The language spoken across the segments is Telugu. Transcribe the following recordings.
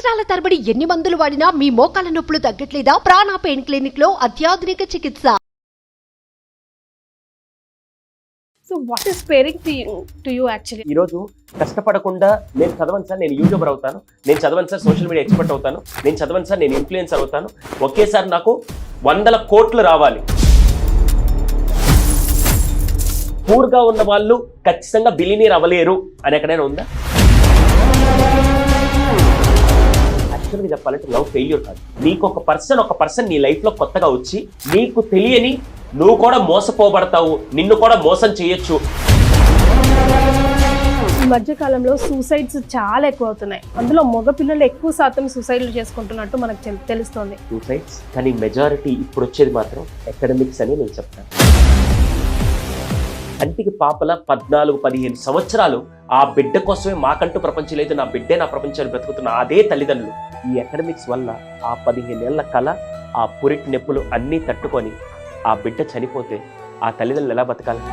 సంవత్సరాల తరబడి ఎన్ని మందులు వాడినా మీ మోకాల నొప్పులు తగ్గట్లేదా? ప్రాణ పెయిన్ క్లినిక్ లో అత్యాధునిక చికిత్స. So what is pairing to you actually? ఈరోజు కష్టపడకుండా నేను చదవను సార్, నేను యూట్యూబర్ అవుతాను, నేను చదవను సార్, సోషల్ మీడియా ఎక్స్పర్ట్ అవుతాను, నేను చదవను సార్, నేను ఇన్ఫ్లుయెన్సర్ అవుతాను, ఒకేసారి నాకు 100 కోట్లు రావాలి. పూర్గా ఉన్న వాళ్ళు ఖచ్చితంగా బిలియనీర్ అవ్వలేరు అని ఎక్కడైనా ఉందా? యాక్చువల్గా చెప్పాలంటే లవ్ ఫెయిల్యూర్ కాదు. నీకు ఒక పర్సన్ నీ లైఫ్లో కొత్తగా వచ్చి నీకు తెలియని నువ్వు కూడా మోసపోబడతావు, నిన్ను కూడా మోసం చేయొచ్చు. ఈ మధ్య కాలంలో సూసైడ్స్ చాలా ఎక్కువ అవుతున్నాయి. అందులో మగ పిల్లలు ఎక్కువ శాతం సూసైడ్లు చేసుకుంటున్నట్టు మనకు తెలుస్తోంది. సూసైడ్స్ కానీ మెజారిటీ ఇప్పుడు వచ్చేది మాత్రం అకాడమిక్స్ అని నేను చెప్తాను. కంటికి పాపల 14-15 సంవత్సరాలు ఆ బిడ్డ కోసమే మాకంటూ ప్రపంచం లేదు, నా బిడ్డే నా ప్రపంచాన్ని బ్రతుకుతున్న అదే తల్లిదండ్రులు ఈ అకాడమిక్స్ వల్ల ఆ 15 ఏళ్ల కళ, ఆ పురిటి నొప్పులు అన్నీ తట్టుకొని ఆ బిడ్డ చనిపోతే ఆ తల్లిదండ్రులు ఎలా బతకాలి?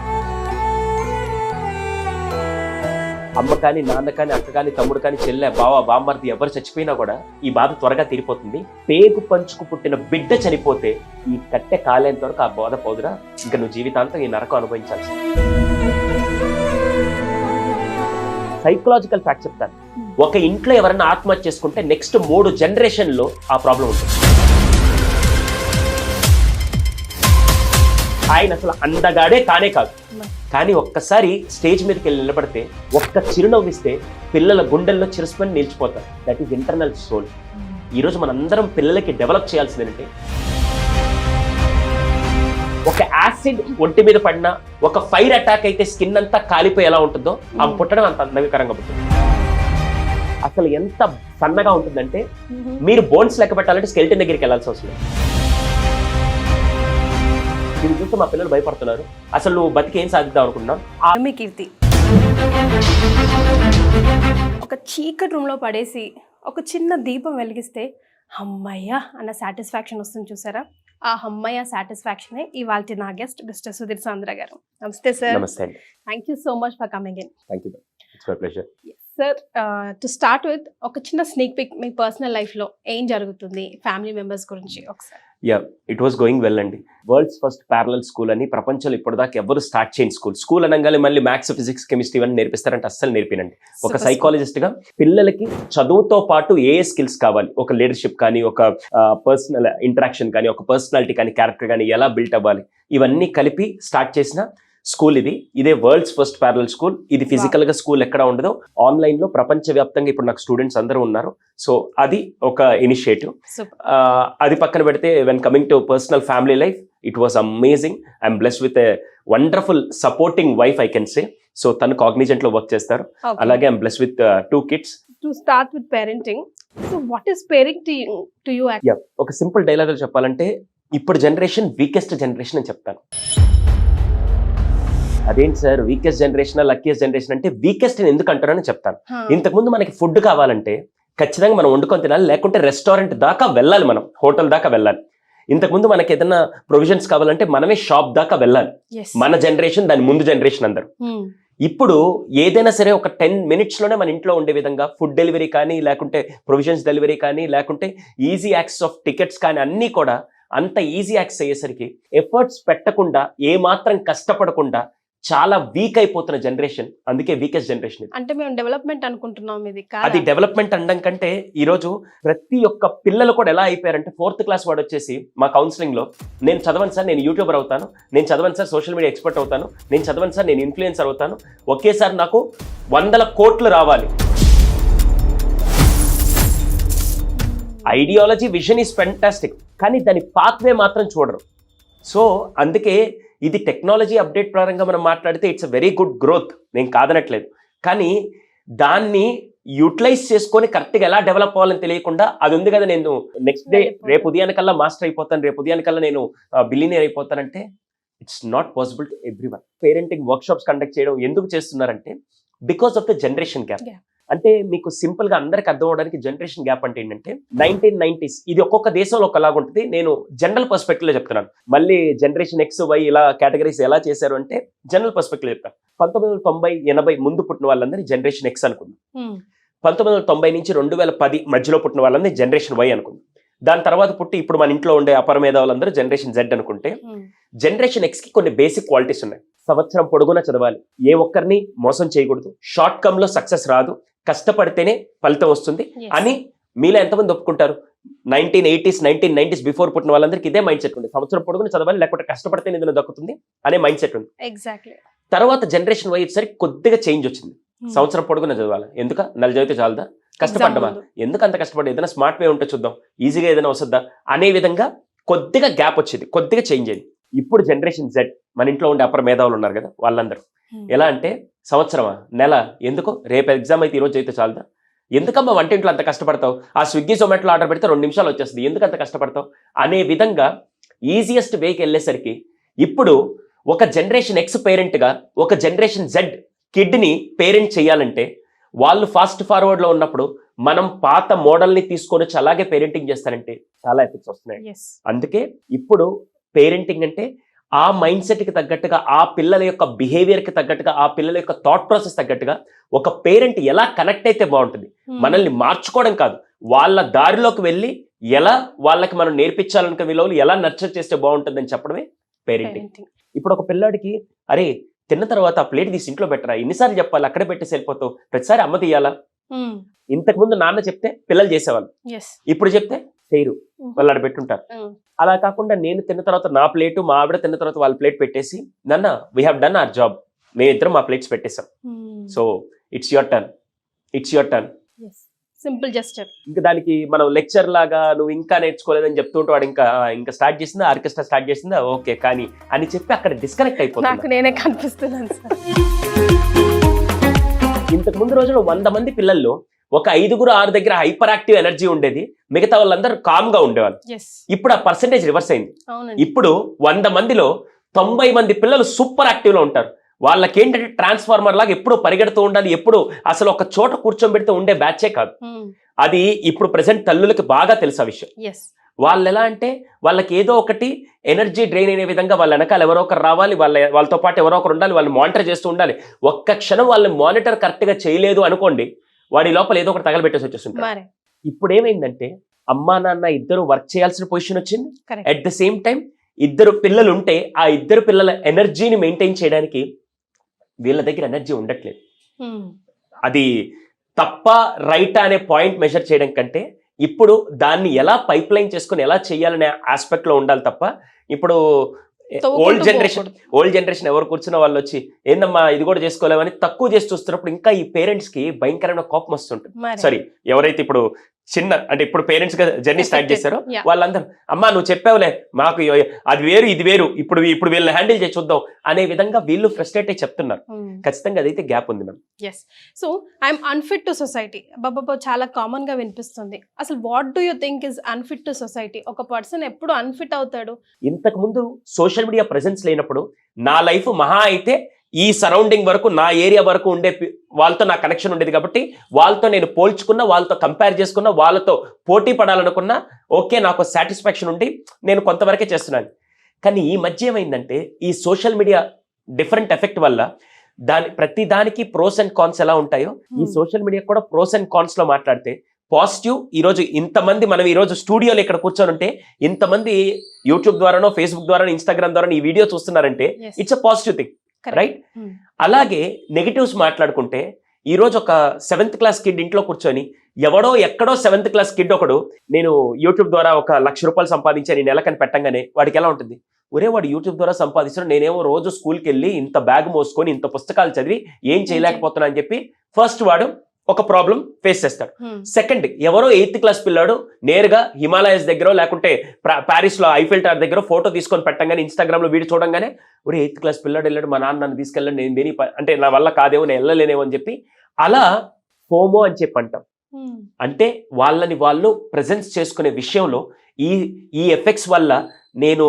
అమ్మ కానీ, నాన్న కానీ, అక్క కానీ, తమ్ముడు కానీ, చెల్లె, బావ, బామ్మర్ది ఎవరు చచ్చిపోయినా కూడా ఈ బాధ త్వరగా తీరిపోతుంది. పేగు పంచుకు పుట్టిన బిడ్డ చనిపోతే ఈ కట్టె కాలేంత వరకు ఆ బాధ పోదురా, ఇంకా నువ్వు జీవితాంతం ఈ నరకం అనుభవించాల్సి. సైకలాజికల్ ఫ్యాక్ట్ చెప్తాను. ఒక ఇంట్లో ఎవరైనా ఆత్మహత్య చేసుకుంటే నెక్స్ట్ 3 జనరేషన్లో ఆ ప్రాబ్లం ఉంటుంది. ఆయన అసలు అందగాడే కానే కాదు, కానీ ఒక్కసారి స్టేజ్ మీదకి వెళ్ళి నిలబడితే ఒక్క చిరునవ్విస్తే పిల్లల గుండెల్లో చిరుసుకొని నిలిచిపోతారు. That is internal soul. ఈరోజు మనందరం పిల్లలకి డెవలప్ చేయాల్సింది ఏంటంటే, ఒక యాసిడ్ ఒంటి మీద పడినా, ఒక ఫైర్ అటాక్ అయితే స్కిన్ అంతా కాలిపోయి ఎలా ఉంటుందో ఆ పుట్టడం అంత అందకరంగా పుట్టింది. అసలు ఎంత సన్నగా ఉంటుందంటే మీరు బోన్స్ లెక్క పెట్టాలంటే స్కెల్టన్ దగ్గరికి వెళ్ళాల్సి వస్తుంది. దీన్ని చూస్తే మా పిల్లలు భయపడుతున్నారు. అసలు నువ్వు బతికి ఏం సాధిద్దాం అనుకున్నాం? మీ కీర్తి ఒక చీకటి రూమ్లో పడేసి ఒక చిన్న దీపం వెలిగిస్తే అమ్మయ్య అన్న సాటిస్ఫాక్షన్ వస్తుంది చూసారా? ఆ అమ్మయ్య సాటిస్ఫాక్షనే ఇవాళ నా గెస్ట్ మిస్టర్ సుధీర్ సాంద్ర గారు. నమస్తే సార్. నమస్తే అండి. Thank you so much for coming in. Thank you, it's my pleasure. Sir, to start with ఒక చిన్న స్నేక్ పిక్ మీ పర్సనల్ లైఫ్లో ఏం జరుగుతుంది, ఫ్యామిలీ మెంబర్స్ గురించి ఒకసారి. Yeah, it was going well అండి. వరల్డ్స్ ఫస్ట్ ప్యారలల్ స్కూల్ అని ప్రపంచంలో ఇప్పటిదాకా ఎవరు స్టార్ట్ చేయని స్కూల్ అనగానే మళ్ళీ మ్యాథ్స్, ఫిజిక్స్, కెమిస్ట్రీ ఇవన్నీ నేర్పిస్తారంటే అస్సలు నేర్పినండి. ఒక సైకాలజిస్ట్ గా పిల్లలకి చదువుతో పాటు ఏ స్కిల్స్ కావాలి, ఒక లీడర్షిప్ కానీ, ఒక పర్సనల్ ఇంటరాక్షన్ కానీ, ఒక పర్సనాలిటీ కానీ, క్యారెక్టర్ కానీ ఎలా బిల్ట్ అవ్వాలి, ఇవన్నీ కలిపి స్టార్ట్ చేసిన స్కూల్ ఇదే వరల్డ్స్ ఫస్ట్ ప్యారలల్ స్కూల్. ఇది ఫిజికల్ గా స్కూల్ ఎక్కడ ఉండదో ఆన్లైన్ లో ప్రపంచవ్యాప్తంగా ఇప్పుడు నాకు స్టూడెంట్స్ అందరూ ఉన్నారు. సో అది ఒక ఇనిషియేటివ్. అది పక్కన పెడితే when coming to personal family life, it was amazing. I'm blessed with a wonderful supporting wife I can say. So తను కాగ్నిజెంట్ లో వర్క్ చేస్తారు. అలాగే I'm blessed with 2 kids. To start with parenting, so what is pairing to you? ఒక సింపుల్ డైలాగ్ చెప్పాలంటే ఇప్పుడు జనరేషన్ వీకెస్ట్ జనరేషన్ అని చెప్తాను. అదేంటి sir weakest generation, luckiest generation అంటే? వీకెస్ట్ అని ఎందుకు అంటారని చెప్తాను. ఇంతకుముందు మనకి ఫుడ్ కావాలంటే ఖచ్చితంగా మనం వండుకొని తినాలి, లేకుంటే రెస్టారెంట్ దాకా వెళ్ళాలి, మనం హోటల్ దాకా వెళ్ళాలి. ఇంతకుముందు మనకి ఏదైనా ప్రొవిజన్స్ కావాలంటే మనమే షాప్ దాకా వెళ్ళాలి. మన జనరేషన్, దాని ముందు జనరేషన్ అందరు. ఇప్పుడు ఏదైనా సరే ఒక 10 minutes లోనే మన ఇంట్లో ఉండే విధంగా ఫుడ్ డెలివరీ కానీ, లేకుంటే ప్రొవిజన్స్ డెలివరీ కానీ, లేకుంటే ఈజీ యాక్సెస్ ఆఫ్ టికెట్స్ కానీ, అన్నీ కూడా అంత ఈజీ యాక్సెస్ అయ్యేసరికి ఎఫర్ట్స్ పెట్టకుండా, ఏ మాత్రం కష్టపడకుండా చాలా వీక్ అయిపోతున్న జనరేషన్. అందుకే వీకెస్ట్ జనరేషన్. అంటే మేము డెవలప్మెంట్ అనుకుంటున్నాం, ఇది అది డెవలప్మెంట్ అనడం కంటే ఈరోజు ప్రతి ఒక్క పిల్లలు కూడా ఎలా అయిపోయారంటే 4th క్లాస్ వాడు వచ్చేసి మా కౌన్సిలింగ్ లో, నేను చదవను సార్, నేను యూట్యూబర్ అవుతాను, నేను చదవను సార్, సోషల్ మీడియా ఎక్స్పర్ట్ అవుతాను, నేను చదవను సార్, నేను ఇన్ఫ్లుయెన్సర్ అవుతాను, ఒకేసారి నాకు 100 కోట్లు రావాలి. ఐడియాలజీ, విజన్ ఈస్ ఫెంటాస్టిక్, కానీ దాని పాత్వే మాత్రం చూడరు. సో అందుకే ఇది టెక్నాలజీ అప్డేట్ పరంగా మనం మాట్లాడితే it's a very good growth, నేను కాదనట్లేదు. కానీ దాన్ని యూటిలైజ్ చేసుకొని కరెక్ట్గా ఎలా డెవలప్ అవ్వాలని తెలియకుండా అది ఉంది కదా, నేను నెక్స్ట్ డే రేపు ఉదయానికల్లా మాస్టర్ అయిపోతాను, రేపు ఉదయానికల్లా నేను బిలియనీర్ అయిపోతానంటే it's not possible to everyone. Parenting workshops conduct చేయడం ఎందుకు చేస్తున్నారంటే because of the generation gap. అంటే మీకు సింపుల్ గా అందరికి అర్థం అవడానికి జనరేషన్ గ్యాప్ అంటే ఏంటంటే 1990s ఇది ఒక్కొక్క దేశంలో ఒకలాగా ఉంటుంది. నేను జనరల్ పర్స్పెక్టివ్ లో చెప్తున్నాను. మళ్ళీ జనరేషన్ X, Y ఇలా కేటగిరీస్ ఎలా చేశారు అంటే జనరల్ పర్స్పెక్టివ్ చెప్తాను. 1990, 80 ముందు పుట్టిన వాళ్ళందరినీ జనరేషన్ X అనుకున్నాం. 1990 నుంచి 2010 మధ్యలో పుట్టిన వాళ్ళని జనరేషన్ వై అనుకుంది. దాని తర్వాత పుట్టి ఇప్పుడు మన ఇంట్లో ఉండే అపర మేధావులందరూ జనరేషన్ జెడ్ అనుకుంటే, జనరేషన్ ఎక్స్ కి కొన్ని బేసిక్ క్వాలిటీస్ ఉన్నాయి. సంవత్సరం పొడుగునా చదవాలి, ఏ ఒక్కరిని మోసం చేయకూడదు, షార్ట్ కమ్ లో సక్సెస్ రాదు, కష్టపడితేనే ఫలితం వస్తుంది అని మీలో ఎంతమంది ఒప్పుకుంటారు? 1980s 1990s బిఫోర్ పుట్టిన వాళ్ళందరికీ ఇదే మైండ్ సెట్ ఉంది. సంవత్సరం పొడుగున చదవాలి, లేకపోతే కష్టపడితే నిధులు దక్కుతుంది అనే మైండ్ సెట్ ఉంది. ఎగ్జాక్ట్లీ. తర్వాత జనరేషన్ వై వచ్చేసరికి కొద్దిగా చేంజ్ వచ్చింది. సంవత్సరం పొడుగున చదవాలి, ఎందుక నెల చదివితే చాలదా, కష్టపడ్డమా, ఎందుకు అంత కష్టపడ్డా, ఏదైనా స్మార్ట్ వే ఉంటే చూద్దాం, ఈజీగా ఏదైనా వస్తుందా అనే విధంగా కొద్దిగా గ్యాప్ వచ్చింది, కొద్దిగా చేంజ్ అయింది. ఇప్పుడు జనరేషన్ జెడ్, మన ఇంట్లో ఉండే అపర మేధావులు ఉన్నారు కదా, వాళ్ళందరూ ఎలా అంటే సంవత్సరమా, నెల, ఎందుకు రేపు ఎగ్జామ్ అయితే ఈరోజు అయితే చాలదా, ఎందుకమ్మా వంటింట్లో అంత కష్టపడతావు, ఆ స్విగ్గీ జొమాటోలో ఆర్డర్ పెడితే 2 నిమిషాలు వచ్చేస్తుంది, ఎందుకు అంత కష్టపడతావు అనే విధంగా ఈజియెస్ట్ వేకి వెళ్ళేసరికి ఇప్పుడు ఒక జనరేషన్ ఎక్స్ పేరెంట్గా ఒక జనరేషన్ జెడ్ కిడ్ని పేరెంట్ చేయాలంటే వాళ్ళు ఫాస్ట్ ఫార్వర్డ్లో ఉన్నప్పుడు మనం పాత మోడల్ని తీసుకొని వచ్చి అలాగే పేరెంటింగ్ చేస్తారంటే చాలా ఎఫెక్ట్స్ వస్తున్నాయి. అందుకే ఇప్పుడు పేరెంటింగ్ అంటే ఆ మైండ్ సెట్కి తగ్గట్టుగా, ఆ పిల్లల యొక్క బిహేవియర్కి తగ్గట్టుగా, ఆ పిల్లల యొక్క థాట్ ప్రాసెస్ తగ్గట్టుగా ఒక పేరెంట్ ఎలా కనెక్ట్ అయితే బాగుంటుంది. మనల్ని మార్చుకోవడం కాదు, వాళ్ళ దారిలోకి వెళ్ళి ఎలా వాళ్ళకి మనం నేర్పించాలనుకునే విలువలు ఎలా నర్చర్ చేస్తే బాగుంటుందని చెప్పడమే పేరెంటింగ్. ఇప్పుడు ఒక పిల్లాడికి అరే తిన్న తర్వాత ఆ ప్లేట్ తీసి ఇంట్లో పెట్టరా, ఎన్నిసార్లు చెప్పాలి, అక్కడే పెట్టేసి వెళ్ళిపోతావు, ప్రతిసారి అమ్మ తీయాలా? ఇంతకుముందు నాన్న చెప్తే పిల్లలు చేసేవాళ్ళు, ఇప్పుడు చెప్తే చేయరు, వాళ్ళు ఆడ పెట్టుంటారు. అలా కాకుండా నేను తిన్న తర్వాత నా ప్లేటు, మా ఆవిడ తిన్న తర్వాత వాళ్ళ ప్లేట్ పెట్టేసి, నాన్న we have done our job, మేమిద్దరం మా ప్లేట్స్ పెట్టేసాం, so it's your turn, it's your turn. Simple gesture. ఇంకా దానికి మనం లెక్చర్ లాగా నువ్వు ఇంకా నేర్చుకోలేదని చెప్తుంటే వాడు ఇంకా స్టార్ట్ చేసిందా, ఆర్కెస్ట్రా స్టార్ట్ చేసిందా, ఓకే కానీ అని చెప్పి అక్కడ డిస్కనెక్ట్ అయిపోతుంది. నాకు నేనే కనిపిస్తున్నాను సార్. ఇంతకు ముందు రోజుల్లో 100 మంది పిల్లల్లో ఒక 5-6 దగ్గర హైపర్ యాక్టివ్ ఎనర్జీ ఉండేది, మిగతా వాళ్ళందరూ కామ్ గా ఉండేవాళ్ళు. ఇప్పుడు ఆ పర్సెంటేజ్ రివర్స్ అయింది. ఇప్పుడు 100 మందిలో 90 మంది పిల్లలు సూపర్ యాక్టివ్ లో ఉంటారు. వాళ్ళకి ఏంటంటే ట్రాన్స్ఫార్మర్ లాగా ఎప్పుడు పరిగెడుతూ ఉండాలి, ఎప్పుడు అసలు ఒక చోట కూర్చోబెడితే ఉండే బ్యాచే కాదు. అది ఇప్పుడు ప్రెసెంట్ తల్లులకి బాగా తెలుసు ఆ విషయం. వాళ్ళు ఎలా అంటే వాళ్ళకి ఏదో ఒకటి ఎనర్జీ డ్రైన్ అయిన విధంగా వాళ్ళ వెనకాల ఎవరో ఒకరు రావాలి, వాళ్ళతో పాటు ఎవరో ఒకరు ఉండాలి, వాళ్ళు మానిటర్ చేస్తూ ఉండాలి. ఒక్క క్షణం వాళ్ళని మానిటర్ కరెక్ట్ గా చేయలేదు అనుకోండి, వాడి లోపల ఏదో ఒకటి తగలబెట్టేసి వచ్చేస్తుంటారు. ఇప్పుడు ఏమైందంటే అమ్మా నాన్న ఇద్దరు వర్క్ చేయాల్సిన పొజిషన్ వచ్చింది. అట్ ద సేమ్ టైం ఇద్దరు పిల్లలు ఉంటే ఆ ఇద్దరు పిల్లల ఎనర్జీని మెయింటైన్ చేయడానికి వీళ్ళ దగ్గర ఎనర్జీ ఉండట్లేదు. అది తప్ప రైట్ అనే పాయింట్ మెజర్ చేయడం కంటే ఇప్పుడు దాన్ని ఎలా పైప్ లైన్ చేసుకుని ఎలా చేయాలనే ఆస్పెక్ట్ లో ఉండాలి తప్ప, ఇప్పుడు ఓల్డ్ జనరేషన్ ఎవరు కూర్చున్న వాళ్ళు వచ్చి ఏందమ్మా ఇది కూడా చేసుకోలేమని తక్కువ చేసి చూస్తున్నప్పుడు ఇంకా ఈ పేరెంట్స్ కి భయంకరమైన కోపం వస్తుంటుంది. సారీ, ఎవరైతే ఇప్పుడు చిన్న అంటే ఇప్పుడు పేరెంట్స్ గా జర్నీ స్టార్ట్ చేశారో వాళ్ళందరూ అమ్మా నువ్వు చెప్పావులే మాకు అది వేరు ఇది వేరు, ఇప్పుడు వీళ్ళని హ్యాండిల్ చేసి చూద్దాం అనే విధంగా వీళ్ళు ఫ్రస్ట్రేట్ అయి చెప్తున్నారు. ఖచ్చితంగా అదైతే గ్యాప్ ఉంది ma'am. So I'm unfit to society బాబా చాలా కామన్ గా వినిపిస్తుంది. అసలు what do you think is unfit to society? ఒక పర్సన్ ఎప్పుడు అన్ఫిట్ అవుతాడు? ఇంతకు ముందు సోషల్ మీడియా ప్రెజెన్స్ లేనప్పుడు నా లైఫ్ మహా అయితే ఈ సరౌండింగ్ వరకు, నా ఏరియా వరకు ఉండే వాళ్ళతో నా కనెక్షన్ ఉండేది కాబట్టి వాళ్ళతో నేను పోల్చుకున్నా, వాళ్ళతో కంపేర్ చేసుకున్నా, వాళ్ళతో పోటీ పడాలనుకున్నా ఓకే నాకు సాటిస్ఫాక్షన్ ఉండి నేను కొంతవరకే చేస్తున్నాను. కానీ ఈ మధ్య ఏమైందంటే ఈ సోషల్ మీడియా డిఫరెంట్ ఎఫెక్ట్ వల్ల ప్రతి దానికి ప్రోస్ అండ్ కాన్స్ ఎలా ఉంటాయో ఈ సోషల్ మీడియా కూడా ప్రోస్ అండ్ కాన్స్ లో మాట్లాడితే పాజిటివ్, ఈరోజు ఇంతమంది మనం ఈరోజు స్టూడియోలో ఇక్కడ కూర్చొని ఉంటే ఇంతమంది యూట్యూబ్ ద్వారానో ఫేస్బుక్ ద్వారానో ఇన్స్టాగ్రామ్ ద్వారా ఈ వీడియో చూస్తున్నారంటే it's a positive thing, right? అలాగే నెగటివ్స్ మాట్లాడుకుంటే ఈ రోజు ఒక 7th క్లాస్ కిడ్ ఇంట్లో కూర్చొని ఎవడో ఎక్కడో 7th క్లాస్ కిడ్ ఒకడు నేను యూట్యూబ్ ద్వారా ఒక ₹1,00,000 సంపాదించాను ఈ నెలకని పెట్టంగానే వాడికి ఎలా ఉంటుంది, ఒరే వాడు యూట్యూబ్ ద్వారా సంపాదిస్తున్నాడు, నేనేమో రోజు స్కూల్కి వెళ్ళి ఇంత బ్యాగ్ మోసుకొని ఇంత పుస్తకాలు చదివి ఏం చేయలేకపోతున్నా అని చెప్పి ఫస్ట్ వాడు ఒక ప్రాబ్లం ఫేస్ చేస్తాడు. సెకండ్, ఎవరో 8th క్లాస్ పిల్లాడు నేరుగా హిమాలయస్ దగ్గర లేకుంటే ప్యారిస్ లో ఐఫిల్ టవర్ దగ్గర ఫోటో తీసుకొని పెట్టంగానే ఇన్స్టాగ్రామ్ లో వీడియో చూడంగానే ఒరే 8th క్లాస్ పిల్లాడు వెళ్ళాడు, మా నాన్న నన్ను తీసుకెళ్ళాడు, నేను దేని అంటే నా వల్ల కాదేమో, నేను వెళ్ళలేనేమో అని చెప్పి అలా ఫోమో అని చెప్పి అంటాం. అంటే వాళ్ళని వాళ్ళు ప్రెజెన్స్ చేసుకునే విషయంలో ఈ ఎఫెక్ట్స్ వల్ల నేను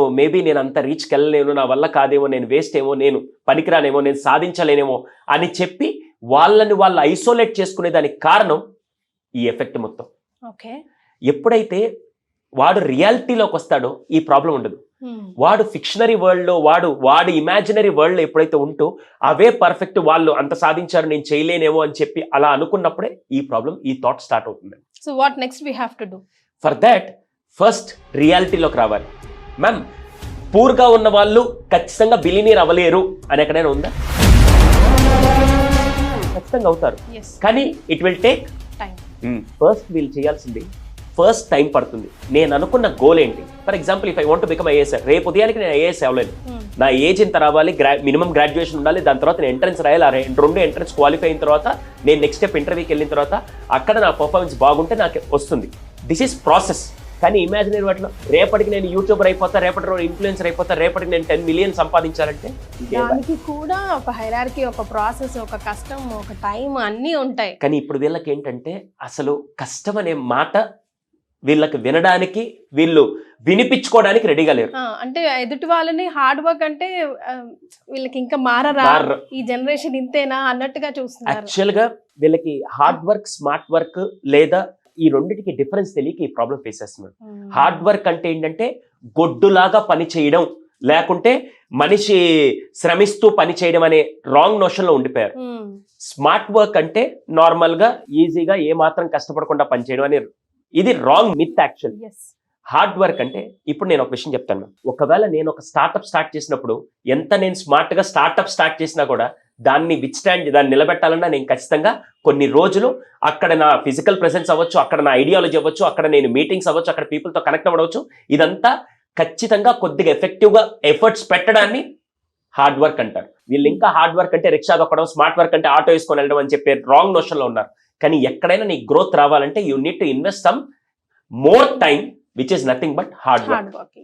అంత రీచ్కి వెళ్ళలేను, నా వల్ల కాదేమో, నేను వేస్ట్ ఏమో, నేను పనికిరానేమో, నేను సాధించలేనేమో అని చెప్పి వాళ్ళని వాళ్ళు ఐసోలేట్ చేసుకునే దానికి కారణం ఈ ఎఫెక్ట్ మొత్తం. ఎప్పుడైతే వాడు రియాలిటీలోకి వస్తాడో ఈ ప్రాబ్లం ఉండదు. వాడు ఫిక్షనరీ వరల్డ్ లో వాడు ఇమాజినరీ వరల్డ్ లో ఎప్పుడైతే ఉంటూ అవే పర్ఫెక్ట్, వాళ్ళు అంత సాధించారు నేను చేయలేనేమో అని చెప్పి అలా అనుకున్నప్పుడే ఈ ప్రాబ్లం, ఈ థాట్ స్టార్ట్ అవుతుంది. So what next we have to do? For that first రియాలిటీలోకి రావాలి. మ్యామ్, పూర్గా ఉన్న వాళ్ళు ఖచ్చితంగా బిలినీర్ అవ్వలేరు అని ఎక్కడైనా ఉందా? ఖచ్చితంగా అవుతారు, కానీ it will take time. First వీళ్ళు చేయాల్సింది ఫస్ట్ టైం పడుతుంది. నేను అనుకున్న గోల్ ఏంటి? For example, if I want to become IAS, రేపు ఉదయానికి నేను ఐఏఎస్ అవ్వలేదు. నా ఏజ్ ఇంత రావాలి, మినిమం గ్రాడ్యుయేషన్ ఉండాలి, దాని తర్వాత నేను ఎంట్రన్స్ రాయాలి, 2 ఎంట్రన్స్ క్వాలిఫై అయిన తర్వాత నేను నెక్స్ట్ స్టెప్ ఇంటర్వ్యూకి వెళ్ళిన తర్వాత అక్కడ నా పర్ఫార్మెన్స్ బాగుంటే నాకు వస్తుంది. This is process. కానీ ఇమాజినరీ వాటిలో రేపటికి నేను యూట్యూబర్ అయిపోతా, రేపటి రోజు ఇన్ఫ్లుయెన్సర్ అయిపోతా, రేపటికి నేను 10 million సంపాదించాలంటే దానికి కూడా ఒక హైరార్కీ, ఒక ప్రాసెస్, ఒక కష్టం, ఒక టైం అన్నీ ఉంటాయి. కానీ ఇప్పుడు వీళ్ళకి ఏంటంటే అసలు కష్టం అనే మాట వీళ్ళకి వినడానికి, వీళ్ళు వినిపించుకోవడానికి రెడీగా లేరు. అంటే ఎదుటి వాళ్ళని హార్డ్ వర్క్ అంటే వీళ్ళకి ఇంకా మారరా, ఈ జనరేషన్ ఇంతేనా అన్నట్టుగా చూస్తున్నారు. యాక్చువల్ గా వీళ్ళకి హార్డ్ వర్క్, స్మార్ట్ వర్క్ లేదా ఈ రెండింటికి డిఫరెన్స్ తెలియక ఈ ప్రాబ్లం ఫేస్ చేస్తున్నారు. హార్డ్ వర్క్ అంటే ఏంటంటే గొడ్డులాగా పని చేయడం, లేకుంటే మనిషి శ్రమిస్తూ పని చేయడం అనే రాంగ్ నోషన్ లో ఉండిపోయారు. స్మార్ట్ వర్క్ అంటే నార్మల్ గా ఈజీగా ఏ మాత్రం కష్టపడకుండా పని చేయడం అనే, ఇది wrong myth actual. Hard work అంటే, ఇప్పుడు నేను ఒక విషయం చెప్తాను. ఒకవేళ నేను ఒక స్టార్ట్అప్ స్టార్ట్ చేసినప్పుడు ఎంత నేను స్మార్ట్ గా స్టార్ట్అప్ స్టార్ట్ చేసినా కూడా దాన్ని దాన్ని నిలబెట్టాలన్నా నేను ఖచ్చితంగా కొన్ని రోజులు అక్కడ నా ఫిజికల్ ప్రెసెన్స్ అవ్వచ్చు, అక్కడ నా ఐడియాలజీ అవ్వచ్చు, అక్కడ నేను మీటింగ్స్ అవ్వచ్చు, అక్కడ పీపుల్తో కనెక్ట్ అవ్వచ్చు, ఇదంతా ఖచ్చితంగా కొద్దిగా ఎఫెక్టివ్గా ఎఫర్ట్స్ పెట్టడాన్ని హార్డ్ వర్క్ అంటారు. వీళ్ళు ఇంకా హార్డ్ వర్క్ అంటే రిక్షా దొక్కడం, స్మార్ట్ వర్క్ అంటే ఆటో వేసుకొని వెళ్ళడం అని చెప్పే రాంగ్ నోషన్ లో ఉన్నారు. కానీ ఎక్కడైనా నీ గ్రోత్ రావాలంటే you need to invest some more time, which is nothing but hard work.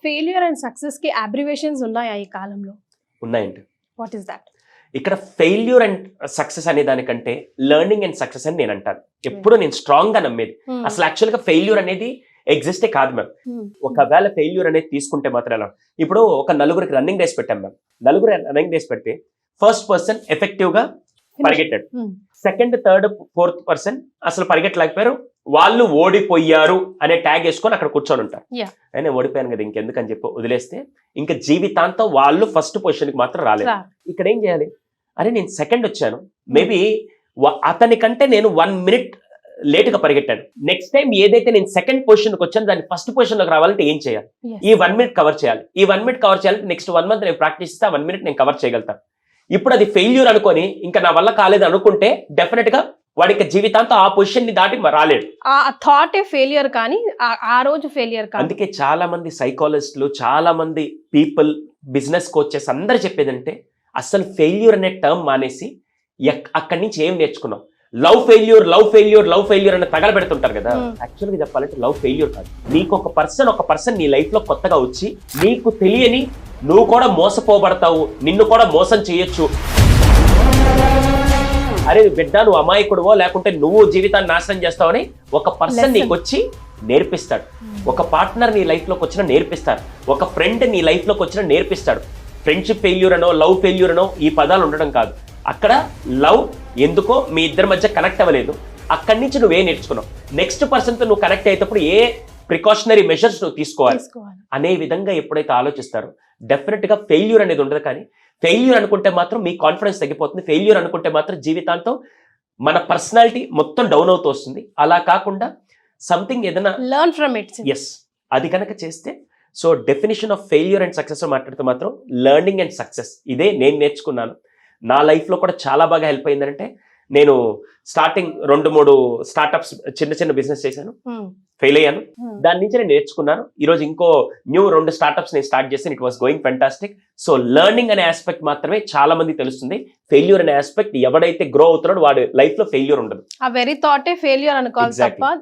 Failure and success కి అబ్రివేషన్స్ ఉన్నాయా ఈ కాలంలో? ఉన్నాయండి. What is that? ఇక్కడ ఫెయిల్యూర్ అండ్ సక్సెస్ అనే దానికంటే లెర్నింగ్ అండ్ సక్సెస్ అని నేను అంటాను. ఎప్పుడు నేను స్ట్రాంగ్ గా నమ్మేది అసలు యాక్చువల్ గా ఫెయిల్యూర్ అనేది ఎగ్జిస్టే కాదు మ్యామ్. ఒకవేళ ఫెయిల్యూర్ అనేది తీసుకుంటే మాత్రం ఎలా, ఇప్పుడు ఒక 4 రన్నింగ్ రేస్ పెట్టాం మ్యామ్. 4 రన్నింగ్ రేస్ పెడితే ఫస్ట్ పర్సన్ ఎఫెక్టివ్ గా పరిగెట్టాడు, సెకండ్, థర్డ్, ఫోర్త్ పర్సన్ అసలు పరిగెట్టలేకపోయారు, వాళ్ళు ఓడిపోయారు అనే ట్యాగ్ వేసుకొని అక్కడ కూర్చొని ఉంటారు. నేను ఓడిపోయాను కదా ఇంకెందుకని చెప్పి వదిలేస్తే ఇంకా జీవితాంతం వాళ్ళు ఫస్ట్ పొజిషన్ కి మాత్రం రాలేదు. ఇక్కడ ఏం చేయాలి? అరే నేను సెకండ్ వచ్చాను, మేబీ అతని కంటే నేను 1 minute లేట్ గా పరిగెట్టాను, నెక్స్ట్ టైం ఏదైతే నేను సెకండ్ పొజిషన్ కి వచ్చాను దాన్ని ఫస్ట్ పొజిషన్ లోకి రావాలంటే ఏం చేయాలి? ఈ 1 minute కవర్ చేయాలి. ఈ 1 minute కవర్ చేయాలంటే నెక్స్ట్ 1 month నేను ప్రాక్టీస్ చేస్తే 1 minute నేను కవర్ చేయగలుగుతాను. ఇప్పుడు అది ఫెయిల్యూర్ అనుకొని ఇంకా నా వల్ల కాలేదు అనుకుంటే డెఫినెట్ గా వాడికి జీవితాంతం ఆ పొజిషన్ ని దాటి రాలేడు. ఆ థాట్ ఫెయిల్యూర్, కానీ ఆ రోజు ఫెయిల్యూర్ కాదు. అందుకే చాలా మంది సైకాలజిస్టులు, చాలా మంది పీపుల్, బిజినెస్ కోచెస్ అందరు చెప్పేది అంటే అసలు ఫెయిల్యూర్ అనే టర్మ్ మానేసి అక్కడి నుంచి ఏం నేర్చుకున్నాం? Love failure, love failure, love failure అని తగలబెడుతుంటారు కదా. యాక్చువల్ గా చెప్పాలంటే లవ్ ఫెయిల్యూర్ కాదు. నీకు ఒక పర్సన్ నీ లైఫ్ లో కొత్తగా వచ్చి నీకు తెలియని నువ్వు కూడా మోసపోబడతావు, నిన్ను కూడా మోసం చేయొచ్చు, అరే బిడ్డ నువ్వు అమాయకుడువో లేకుంటే నువ్వు జీవితాన్ని నాశనం చేస్తావని ఒక పర్సన్ నీకు వచ్చి నేర్పిస్తాడు. ఒక పార్ట్నర్ నీ లైఫ్ లోకి వచ్చినా నేర్పిస్తాడు, ఒక ఫ్రెండ్ నీ లైఫ్ లోకి వచ్చినా నేర్పిస్తాడు. ఫ్రెండ్షిప్ ఫెయిల్యూర్ అనో లవ్ ఫెయిల్యూర్ అనో ఈ పదాలు ఉండడం కాదు. అక్కడ లవ్ ఎందుకో మీ ఇద్దరి మధ్య కనెక్ట్ అవ్వలేదు, అక్కడి నుంచి నువ్వే నేర్చుకున్నావు. నెక్స్ట్ పర్సన్తో నువ్వు కనెక్ట్ అయ్యేటప్పుడు ఏ ప్రికాషనరీ మెజర్స్ నువ్వు తీసుకోవాలి అనే విధంగా ఎప్పుడైతే ఆలోచిస్తారో డెఫినెట్ గా ఫెయిల్యూర్ అనేది ఉండదు. కానీ ఫెయిల్యూర్ అనుకుంటే మాత్రం మీ కాన్ఫిడెన్స్ తగ్గిపోతుంది. ఫెయిల్యూర్ అనుకుంటే మాత్రం జీవితాంతం మన పర్సనాలిటీ మొత్తం డౌన్ అవుతూ వస్తుంది. అలా కాకుండా సంథింగ్ ఏదైనా లెర్న్ ఫ్రమ్ ఇట్, ఎస్ అది కనుక చేస్తే, so definition of failure and success మాట్లాడితే మాత్రం లెర్నింగ్ అండ్ సక్సెస్ ఇదే నేను నేర్చుకున్నాను. నా లైఫ్లో కూడా చాలా బాగా హెల్ప్ అయిందంటే, నేను స్టార్టింగ్ 2-3 స్టార్ట్అప్స్ చిన్న బిజినెస్ చేశాను, ఫెయిల్ అయ్యాను, దాని నుంచి నేను నేర్చుకున్నాను. ఈరోజు ఇంకో న్యూ 2 స్టార్ట్అప్స్ నేను స్టార్ట్ చేశాను. It was going fantastic. So learning అనే ఆస్పెక్ట్ మాత్రమే చాలా మంది తెలుస్తుంది. ఫెయిల్యూర్ అనే ఆస్పెక్ట్ ఎవడైతే గ్రో అవుతున్నాడో వాడి లైఫ్ లో ఫెయిల్యూర్ ఉండదు. ఆ వెరీ థాటే ఫెయిల్యూర్ అనుకోవాలి తప్ప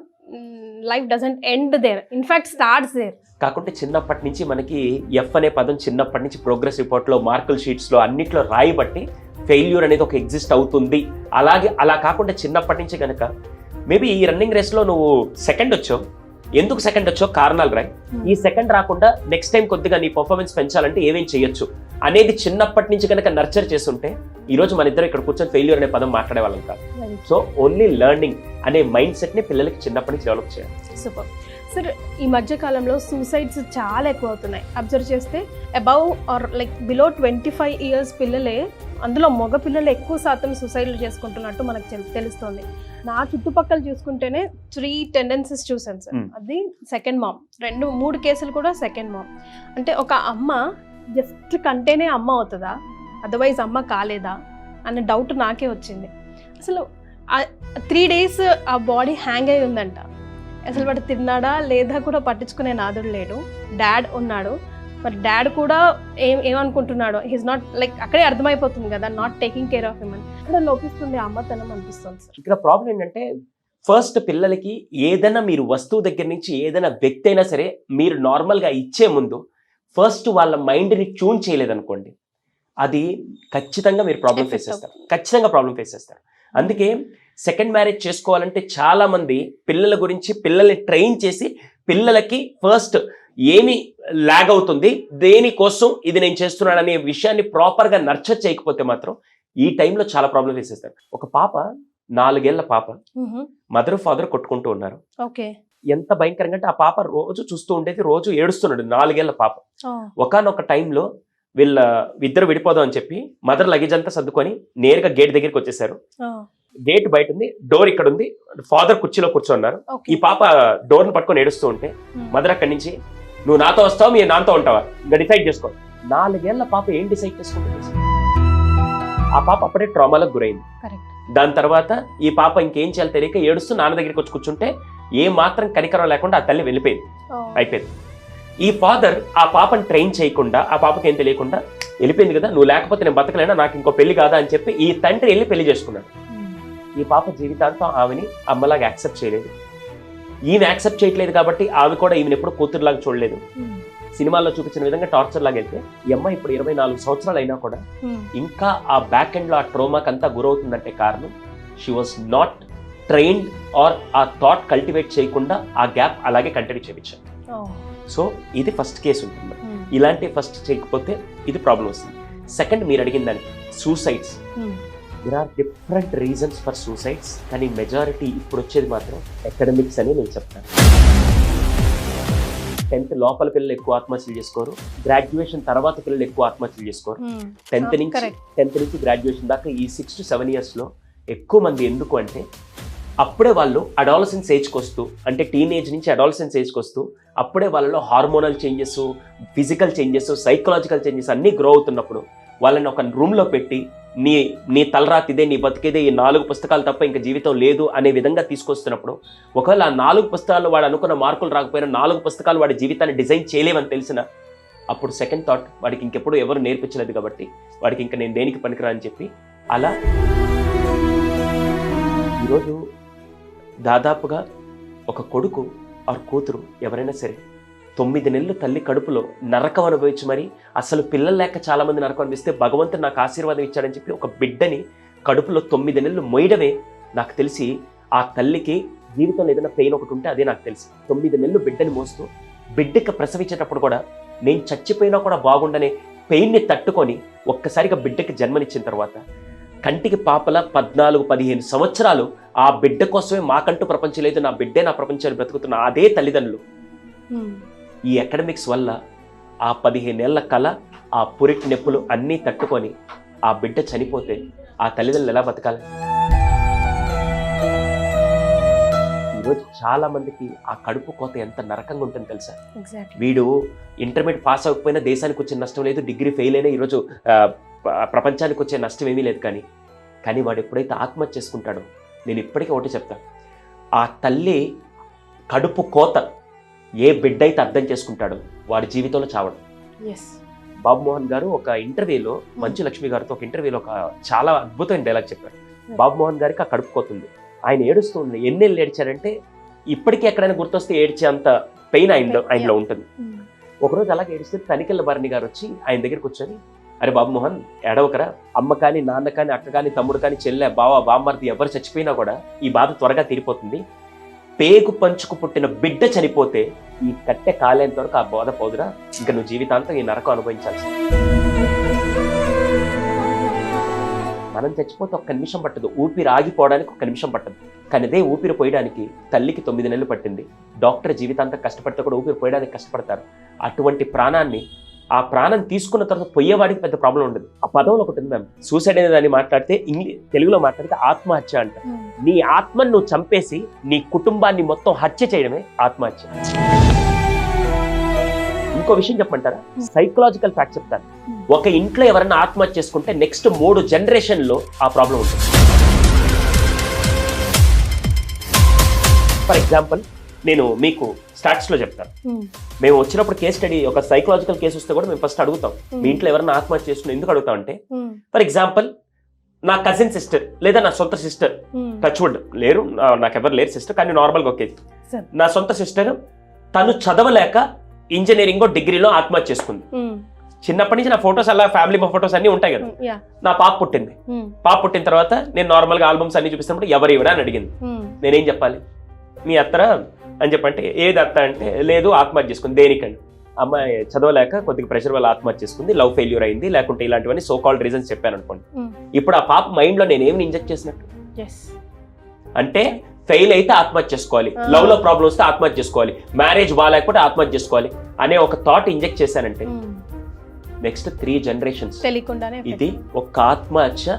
life doesn't end there, in fact starts there. కాకుంటే చిన్నప్పటి నుంచి మనకి ఎఫ్ అనే పదం చిన్నప్పటి నుంచి ప్రోగ్రెస్ రిపోర్ట్లో, మార్కుల షీట్స్లో అన్నిట్లో రాయబట్టి ఫెయిల్యూర్ అనేది ఒక ఎగ్జిస్ట్ అవుతుంది. అలా కాకుండా చిన్నప్పటి నుంచి కనుక మేబీ ఈ రన్నింగ్ రేస్లో నువ్వు సెకండ్ వచ్చావు, ఎందుకు సెకండ్ వచ్చో కారణాలు రాయి. ఈ సెకండ్ రాకుండా నెక్స్ట్ టైం కొద్దిగా నీ పర్ఫార్మెన్స్ పెంచాలంటే ఏమేం చేయొచ్చు అనేది చిన్నప్పటి నుంచి కనుక నర్చర్ చేస్తుంటే ఈరోజు మన ఇద్దరు ఇక్కడ కూర్చొని ఫెయిల్యూర్ అనే పదం మాట్లాడే వాళ్ళం కాదు. సో ఓన్లీ లెర్నింగ్ అనే మైండ్ సెట్ ని పిల్లలకి చిన్నప్పటి నుంచి డెవలప్ చేయాలి. Super sir. ఈ మధ్య కాలంలో సూసైడ్స్ చాలా ఎక్కువ అవుతున్నాయి. అబ్జర్వ్ చేస్తే above or like below 25 years పిల్లలే, అందులో మగ పిల్లలు ఎక్కువ శాతం సూసైడ్లు చేసుకుంటున్నట్టు మనకు తెలుస్తుంది. నా చుట్టుపక్కల చూసుకుంటేనే 3 tendencies చూసాను సార్. అది సెకండ్ మామ్, 2-3 కేసులు కూడా సెకండ్ మామ్. అంటే ఒక అమ్మ జస్ట్ కంటేనే అమ్మ అవుతుందా, అదర్వైజ్ అమ్మ కాలేదా అనే డౌట్ నాకే వచ్చింది. అసలు 3 days ఆ బాడీ హ్యాంగ్ అయి ఉందంట. అసలు వాడు తిన్నాడా లేదా కూడా పట్టించుకునే నాదుడు లేడు. డాడ్ ఉన్నాడు, మరి డాడ్ కూడా ఏమనుకుంటున్నాడు, హీస్ నాట్ లైక్ అక్కడే అర్థమైపోతుంది కదా, not taking care of him అని. ఇక్కడ లోపిస్తుంది అమ్మతనం అనిపిస్తుంది సార్. ఇక్కడ ప్రాబ్లం ఏంటంటే ఫస్ట్ పిల్లలకి ఏదైనా మీరు వస్తువు దగ్గర నుంచి ఏదైనా వ్యక్తి అయినా సరే మీరు నార్మల్గా ఇచ్చే ముందు ఫస్ట్ వాళ్ళ మైండ్ని ట్యూన్ చేయలేదనుకోండి, అది ఖచ్చితంగా మీరు ప్రాబ్లం ఫేస్ చేస్తారు, ఖచ్చితంగా ప్రాబ్లం ఫేస్ చేస్తారు. అందుకే సెకండ్ మ్యారేజ్ చేసుకోవాలంటే చాలా మంది పిల్లల గురించి పిల్లల్ని ట్రైన్ చేసి పిల్లలకి ఫస్ట్ ఏమి లాగ్ అవుతుంది, దేనికోసం ఇది నేను చేస్తున్నాను అనే విషయాన్ని ప్రాపర్గా నర్చర్ చేయకపోతే మాత్రం ఈ టైంలో చాలా ప్రాబ్లం ఫేస్ చేస్తారు. ఒక పాప 4 ఏళ్ల పాప, మదర్ ఫాదర్ కొట్టుకుంటూ ఉన్నారు. ఎంత భయంకరంగా అంటే ఆ పాప రోజు చూస్తూ ఉండేది, రోజు ఏడుస్తున్నాడు 4 ఏళ్ల పాప. ఒకానొక టైంలో ఇద్దరు విడిపోదాం అని చెప్పి మదర్ లగేజ్ అంతా సర్దుకొని నేరుగా గేట్ దగ్గరికి వచ్చేసారు. గేట్ బయట ఉంది, డోర్ ఇక్కడ ఉంది, ఫాదర్ కుర్చీలో కూర్చోన్నారు. ఈ పాప డోర్ ని పట్టుకొని ఏడుస్తూ ఉంటే మదర్ అక్కడి నుంచి, నువ్వు నాతో వస్తావు మీరు నాతో ఉంటావా, ఇంకా డిసైడ్ చేసుకో. 4 ఏళ్ల పాప ఏం డిసైడ్ చేసుకుంటుంది? ఆ పాప అప్పుడే ట్రామాలకు గురైంది. దాని తర్వాత ఈ పాప ఇంకేం చేయాలి తెలియక ఏడుస్తూ నాన్న దగ్గరికి వచ్చి కూర్చుంటే ఏ మాత్రం కనికరం లేకుండా ఆ తల్లి వెళ్ళిపోయింది, అయిపోయింది. ఈ ఫాదర్ ఆ పాపని ట్రైన్ చేయకుండా, ఆ పాపకి ఏం తెలియకుండా వెళ్ళిపోయింది కదా, నువ్వు లేకపోతే నేను బతకలేనా, నాకు ఇంకో పెళ్లి కాదా అని చెప్పి ఈ తండ్రి వెళ్ళి పెళ్లి చేసుకున్నాడు. ఈ పాప జీవితాంతం ఆమెని అమ్మలాగా యాక్సెప్ట్ చేయలేదు. ఈమె యాక్సెప్ట్ చేయట్లేదు కాబట్టి ఆమె కూడా ఈమెను ఎప్పుడు కూతురులాగా చూడలేదు. సినిమాల్లో చూపించిన విధంగా టార్చర్ లాగా వెళ్తే ఈ అమ్మాయి ఇప్పుడు 24 సంవత్సరాలు అయినా కూడా ఇంకా ఆ బ్యాక్ ఎండ్ లో ఆ ట్రోమాకి అంతా గురవుతుందంటే కారణం she was not trained are ఆ థాట్ కల్టివేట్ చేయకుండా ఆ గ్యాప్ అలాగే కంటిన్యూ చేయించారు. సో ఇది ఫస్ట్ కేసు ఉంటుంది. ఇలాంటి ఫస్ట్ చేయకపోతే ఇది ప్రాబ్లం వస్తుంది. సెకండ్, మీరు అడిగిన దానికి suicides, there are different reasons for suicides, కానీ మెజారిటీ ఇప్పుడు వచ్చేది మాత్రం అకాడమిక్స్ అని నేను చెప్తాను. 10th లోపల పిల్లలు ఎక్కువ ఆత్మహత్యలు చేసుకోరు, గ్రాడ్యుయేషన్ తర్వాత పిల్లలు ఎక్కువ ఆత్మహత్యలు చేసుకోరు. 10th నుంచి గ్రాడ్యుయేషన్ దాకా ఈ 6 to 7 years లో ఎక్కువ మంది. ఎందుకు అంటే అప్పుడే వాళ్ళు అడాలసెన్స్ ఏజ్కి వస్తూ, అంటే టీనేజ్ నుంచి అడాలసెన్స్ ఏజ్కి వస్తూ అప్పుడే వాళ్ళలో hormonal changes, physical changes, psychological changes అన్నీ గ్రో అవుతున్నప్పుడు వాళ్ళని ఒక రూమ్లో పెట్టి నీ తలరాతిదే, నీ బతికేదే, ఈ 4 పుస్తకాలు తప్ప ఇంకా జీవితం లేదు అనే విధంగా తీసుకొస్తున్నప్పుడు, ఒకవేళ ఆ 4 పుస్తకాల్లో వాడు అనుకున్న మార్కులు రాకపోయినా 4 పుస్తకాలు వాడి జీవితాన్ని డిజైన్ చేయలేవని తెలిసిన అప్పుడు సెకండ్ థాట్ వాడికి ఇంకెప్పుడు ఎవరు నేర్పించలేదు కాబట్టి వాడికి ఇంకా నేను దేనికి పనికిరా అని చెప్పి అలా ఈరోజు దాదాపుగా ఒక కొడుకు ఆర్ కూతురు ఎవరైనా సరే 9 నెలలు తల్లి కడుపులో నరకం అనుభవించి మరి అసలు పిల్లలు లేక చాలా మంది నరకం అనిపిస్తే భగవంతుడు నాకు ఆశీర్వాదం ఇచ్చాడని చెప్పి ఒక బిడ్డని కడుపులో 9 నెలలు మోయడమే నాకు తెలిసి ఆ తల్లికి జీవితంలో ఏదైనా పెయిన్ ఒకటి ఉంటే అదే నాకు తెలిసి. 9 నెలలు బిడ్డని మోస్తూ బిడ్డకి ప్రసవించేటప్పుడు కూడా నేను చచ్చిపోయినా కూడా బాగుండనే పెయిన్ని తట్టుకొని ఒక్కసారిగా బిడ్డకి జన్మనిచ్చిన తర్వాత కంటికి పాపల 14-15 సంవత్సరాలు ఆ బిడ్డ కోసమే మాకంటూ ప్రపంచం లేదు, నా బిడ్డే నా ప్రపంచాన్ని బ్రతుకుతున్న అదే తల్లిదండ్రులు ఈ అకాడమిక్స్ వల్ల ఆ 15 ఏళ్ల కళ, ఆ పురిటి నొప్పులు అన్నీ తట్టుకొని ఆ బిడ్డ చనిపోతే ఆ తల్లిదండ్రులు ఎలా బతకాలి? ఈరోజు చాలా మందికి ఆ కడుపు కోత ఎంత నరకంగా ఉంటుంది తెలుసా? వీడు ఇంటర్మీడియట్ పాస్ అవ్వకపోయినా దేశానికి వచ్చే నష్టం లేదు, డిగ్రీ ఫెయిల్ అయినా ఈరోజు ప్రపంచానికి వచ్చే నష్టం ఏమీ లేదు. కానీ వాడు ఎప్పుడైతే ఆత్మహత్య చేసుకుంటాడో, నేను ఇప్పటికీ ఒకటి చెప్తాను, ఆ తల్లి కడుపు కోత ఏ బిడ్డ అయితే అర్థం చేసుకుంటాడో వాడి జీవితంలో చావడం. బాబు మోహన్ గారు ఒక ఇంటర్వ్యూలో మంచు లక్ష్మి గారితో ఒక ఇంటర్వ్యూలో ఒక చాలా అద్భుతమైన డైలాగ్ చెప్పారు. బాబు మోహన్ గారికి ఆ కడుపు కోతుంది, ఆయన ఏడుస్తూ ఉంది. ఎన్నేళ్ళు ఏడ్చారంటే ఇప్పటికీ ఎక్కడైనా గుర్తొస్తే ఏడ్చే అంత పెయిన్ ఆయనలో ఉంటుంది. ఒకరోజు అలాగే ఏడిస్తే తనికెళ్ళ భరణి గారు వచ్చి ఆయన దగ్గరికి వచ్చారు. అరే బాబు మోహన్, ఎడవకరా, అమ్మ కానీ నాన్న కానీ అక్క కానీ తమ్ముడు కానీ చెల్లె బావ బామ్మర్ది ఎవరు చచ్చిపోయినా కూడా ఈ బాధ త్వరగా తీరిపోతుంది. పేగు పంచుకు పుట్టిన బిడ్డ చనిపోతే ఈ కట్టె కాలేంత వరకు ఆ బాధ పోదురా, ఇంకా నువ్వు జీవితాంతం ఈ నరకం అనుభవించాల్సి. ప్రాణం చచ్చిపోతే ఒక్క నిమిషం పట్టదు, ఊపిరి ఆగిపోవడానికి ఒక్క నిమిషం పట్టదు. కానీ అదే ఊపిరి పోయడానికి తల్లికి 9 నెలలు పట్టింది. డాక్టర్ జీవితాంతం కష్టపడితే కూడా ఊపిరి పోయడానికి కష్టపడతారు. అటువంటి ప్రాణాన్ని, ఆ ప్రాణం తీసుకున్న తర్వాత పోయేవాడికి పెద్ద ప్రాబ్లం ఉండదు. ఆ పదంలో ఒకటి ఉంది మ్యామ్, సూసైడ్ అనే దాన్ని మాట్లాడితే తెలుగులో మాట్లాడితే ఆత్మహత్య అంట. నీ ఆత్మను నువ్వు చంపేసి నీ కుటుంబాన్ని మొత్తం హత్య చేయడమే ఆత్మహత్య. ఇంకో విషయం చెప్పమంటారా, సైకలాజికల్ ఫ్యాక్ట్ చెప్తాను. ఒక ఇంట్లో ఎవరైనా ఆత్మహత్య చేసుకుంటే నెక్స్ట్ 3 జనరేషన్లో ఆ ప్రాబ్లం ఉంటుంది. ఫర్ ఎగ్జాంపుల్ నేను మీకు స్టాట్స్ లో చెప్తాను. మేము వచ్చినప్పుడు కేస్ స్టడీ, ఒక సైకలాజికల్ కేసు వస్తే కూడా మేము ఫస్ట్ అడుగుతాం, మీ ఇంట్లో ఎవరైనా ఆత్మహత్య చేసుకుని ఎందుకు అడుగుతాం అంటే, ఫర్ ఎగ్జాంపుల్ నా కజిన్ సిస్టర్ లేదా నా సొంత సిస్టర్, టచ్వుడ్ లేరు, నాకెవరు లేరు సిస్టర్, కానీ నార్మల్గా ఓకే, నా సొంత సిస్టర్ తను చదవలేక ఇంజనీరింగ్ డిగ్రీలో ఆత్మహత్య చేసుకుంది. చిన్నప్పటి నుంచి నా ఫొటోస్ అలా ఫ్యామిలీ ఫొటోస్ అన్ని ఉంటాయి కదా. నా పాప పుట్టింది. పాప పుట్టిన తర్వాత నేను నార్మల్ గా ఆల్బమ్స్ అన్ని చూపిస్తున్నప్పుడు ఎవరు అని అడిగింది. నేనేం చెప్పాలి, మీ అత్తరా అని చెప్పంటే, ఏది అత్త అంటే, లేదు ఆత్మహత్య చేసుకుంది. దేనికండి, అమ్మాయి చదవలేక కొద్దిగా ప్రెషర్ వల్ల ఆత్మహత్య చేసుకుంది, లవ్ ఫెయిల్యూర్ అయింది, లేకుంటే ఇలాంటివన్నీ సో కాల్డ్ రీజన్స్ చెప్పాను అనుకోండి. ఇప్పుడు ఆ పాప మైండ్ లో నేను ఏమి ఇంజెక్ట్ చేసినట్టు అంటే, ఫెయిల్ అయితే ఆత్మహత్య చేసుకోవాలి, లవ్ లో ప్రాబ్లం వస్తే ఆత్మహత్య చేసుకోవాలి, మ్యారేజ్ బాగాలేకపోతే ఆత్మహత్య చేసుకోవాలి అనే ఒక థాట్ ఇంజెక్ట్ చేశానంటే నెక్స్ట్ 3 జనరేషన్స్ ఇది ఒక ఆత్మహత్య.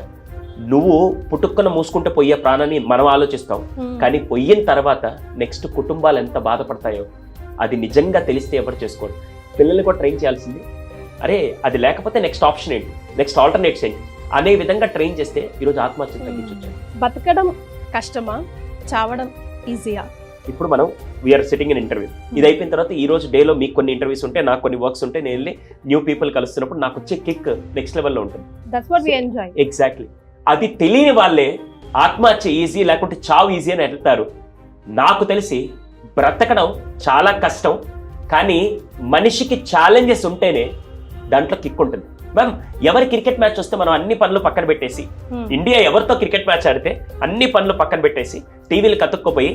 నువ్వు పుట్టుక్కన మూసుకుంటే పోయే ప్రాణాన్ని మనం ఆలోచిస్తాం, కానీ పోయిన తర్వాత నెక్స్ట్ కుటుంబాలు ఎంత బాధపడతాయో అది నిజంగా తెలిస్తే ఎవరు చేసుకోరు. పిల్లల్ని కూడా ట్రైన్ చేయాల్సింది, అరే అది లేకపోతే నెక్స్ట్ ఆప్షన్ ఏంటి, నెక్స్ట్ ఆల్టర్నేట్స్ ఏంటి అనే విధంగా ట్రైన్ చేస్తే ఈరోజు ఆత్మహత్య తగ్గించవచ్చు. బతకడం కష్టమా, చావడం ఈజీయా? ఇప్పుడు మనం వీఆర్ సిట్టింగ్ ఇన్ ఇంటర్వ్యూ, ఇది అయిపోయిన తర్వాత ఈ రోజు డేలో మీకు కొన్ని ఇంటర్వ్యూస్ ఉంటే, నాకు కొన్ని వర్క్స్ ఉంటే, నేను వెళ్ళి న్యూ పీపుల్ కలుస్తున్నప్పుడు నాకు వచ్చే కిక్ నెక్స్ట్ లెవెల్లో ఉంటుంది. ఎగ్జాక్ట్లీ. అది తెలియని వాళ్ళే ఆత్మహత్య ఈజీ లేకుంటే చావు ఈజీ అని వెళ్తారు. నాకు తెలిసి బ్రతకడం చాలా కష్టం, కానీ మనిషికి ఛాలెంజెస్ ఉంటేనే దాంట్లో కిక్ ఉంటుంది. మ్యామ్, ఎవరి క్రికెట్ మ్యాచ్ వస్తే మనం అన్ని పనులు పక్కన పెట్టేసి, ఇండియా ఎవరితో క్రికెట్ మ్యాచ్ ఆడితే అన్ని పనులు పక్కన పెట్టేసి టీవీలు కతుక్కుపోయి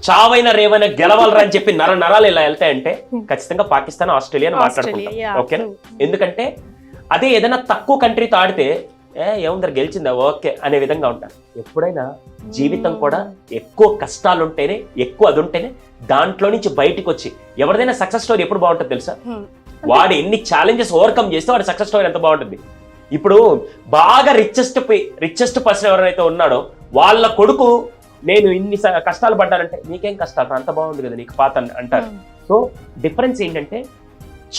చావైనా రేవైనా గెలవాలరా అని చెప్పి నరాలు ఇలా వెళ్తాయంటే ఖచ్చితంగా పాకిస్తాన్, ఆస్ట్రేలియా అని మాట్లాడుకుంటాం. ఓకేనా? ఎందుకంటే అదే ఏదైనా తక్కువ కంట్రీతో ఆడితే ఏముందరు గెలిచిందా ఓకే అనే విధంగా ఉంటారు. ఎప్పుడైనా జీవితం కూడా ఎక్కువ కష్టాలు ఉంటేనే, ఎక్కువ అది ఉంటేనే దాంట్లో నుంచి బయటకు వచ్చి, ఎవరిదైనా సక్సెస్ స్టోరీ ఎప్పుడు బాగుంటుంది తెలుసా, వాడు ఎన్ని ఛాలెంజెస్ ఓవర్కమ్ చేస్తే వాడి సక్సెస్ స్టోరీ ఎంత బాగుంటుంది. ఇప్పుడు బాగా రిచెస్ట్ పర్సన్ ఎవరైతే ఉన్నాడో వాళ్ళ కొడుకు నేను ఇన్ని కష్టాలు పడ్డానంటే, నీకేం కష్టాలు, అంత బాగుంది కదా నీకు పాత అంటారు. సో డిఫరెన్స్ ఏంటంటే,